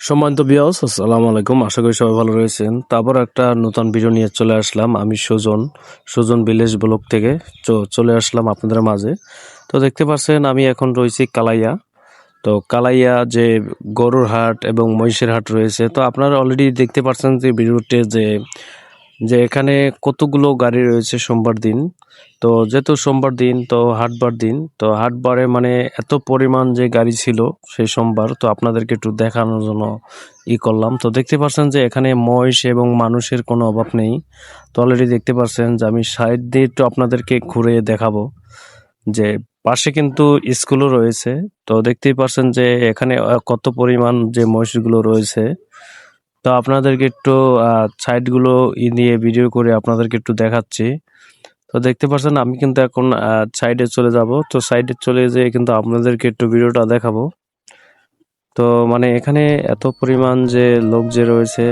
সম্মানিত ভিউয়ার্স, আসসালামু আলাইকুম। আশা করি সবাই ভালো রয়েছেন। তারপর একটা নতুন ভিডিও নিয়ে চলে আসলাম। আমি সুজন ভিলেজ ব্লগ থেকে চলে আসলাম আপনাদের মাঝে। তো দেখতে পাচ্ছেন আমি এখন রয়েছি কালাইয়া। তো কালাইয়া যে গরুর হাট এবং মহিষের হাট রয়েছে, তো আপনারা অলরেডি দেখতে পাচ্ছেন যে ভিডিওতে যে এখানে কতগুলো গাড়ি রয়েছে সোমবার দিন। তো যেহেতু সোমবার দিন তো হাটবার দিন, তো হাটবারে মানে এত পরিমাণ যে গাড়ি ছিল সেই সোমবার, তো আপনাদেরকে একটু দেখানোর জন্য করলাম। তো দেখতে পাচ্ছেন যে এখানে মহিষ এবং মানুষের কোনো অভাব নেই। তো অলরেডি দেখতে পাচ্ছেন যে আমি সাইড দিয়ে একটু আপনাদেরকে ঘুরে দেখাবো যে পাশে কিন্তু স্কুলও রয়েছে। তো দেখতেই পাচ্ছেন যে এখানে কত পরিমাণ যে মহিষগুলো রয়েছে। তো আপনাদেরকে একটু সাইডগুলো নিয়ে ভিডিও করে আপনাদেরকে একটু দেখাচ্ছি। তো দেখতে পাচ্ছেন আমি কিন্তু এখন সাইডে চলে যাব। তো সাইডে চলে যেয়ে কিন্তু আপনাদেরকে একটু ভিডিওটা দেখাবো। তো মানে এখানে এত পরিমাণ যে লোক যে রয়েছে,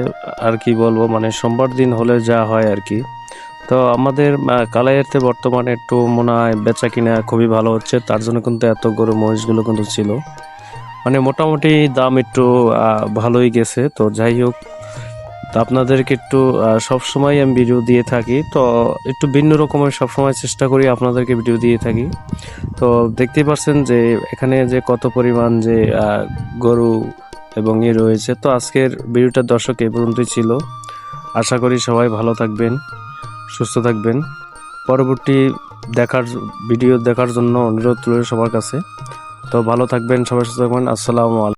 আর কি বলবো, মানে সোমবার দিন হলে যা হয় আর কি। তো আমাদের কালাইয়াতে বর্তমানে একটু মনে হয় বেচা কিনা খুবই ভালো হচ্ছে, তার জন্য কিন্তু এত গরু মহিষগুলো কিন্তু ছিল। মানে মোটামুটি দাম একটু ভালোই গেছে। তো যাই হোক, তো আপনাদেরকে একটু সবসময় আমি ভিডিও দিয়ে থাকি। তো একটু ভিন্ন রকমের সবসময় চেষ্টা করি আপনাদেরকে ভিডিও দিয়ে থাকি। তো দেখতেই পাচ্ছেন যে এখানে যে কত পরিমাণ যে গরু এবং রয়েছে। তো আজকের ভিডিওটা দর্শক এই পর্যন্তই ছিল। আশা করি সবাই ভালো থাকবেন, সুস্থ থাকবেন। পরবর্তী ভিডিও দেখার জন্য অনুরোধ রইল সবার কাছে। তো ভালো থাকবেন, সবাই সুস্থ থাকবেন। আসসালামু আলাইকুম।